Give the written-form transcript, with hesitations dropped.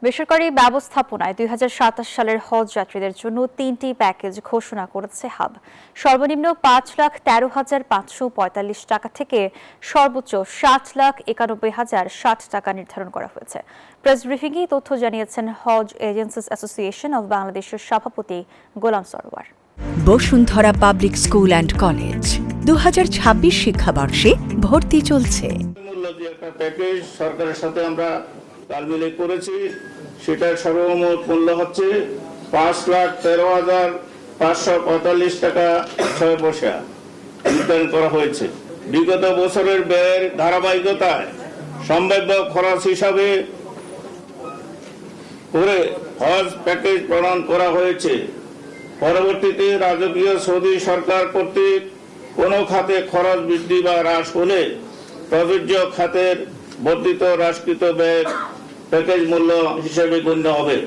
বেসরকারি ব্যবস্থাপনায় ২০২৭ সালের হজ যাত্রীদের জন্য ৩টি প্যাকেজ ঘোষণা করেছে হাব। সর্বনিম্ন ৫,১৩,৫৪৫ টাকা থেকে সর্বোচ্চ ৭,৯১,০৬০ টাকা নির্ধারণ করা হয়েছে। প্রেস ব্রিফিংয়ে তথ্য জানিয়েছেন হজ এজেন্সিস অ্যাসোসিয়েশন অব বাংলাদেশের সভাপতি Golam Sarwar. Bashundhara public school and college ২০২৬ শিক্ষাবর্ষে ভর্তি চলছে। একটা প্যাকেজ সরকারের সাথে আমরা তাল মিলে করেছি, সেটার সর্বমোট মূল্য হচ্ছে ৫,১৩,৫৪৫ টাকা ৬ পয়সা নির্ধারণ করা হয়েছে। বিগত বছরের ব্যয়ের ধারাবাহিকতায় সম্ভাব্য খরচ হিসাবে করে হজ প্যাকেজ প্রণয়ন করা হয়েছে। পরবর্তীতে রাজকীয় সৌদি সরকার কর্তৃক কোনো খাতে খরচ বৃদ্ধি বা হ্রাস হলে প্রযোজ্য খাতের বর্ধিত হ্রাসকৃত ব্যয় প্যাকেজ মূল্য হিসেবে গণ্য হবে।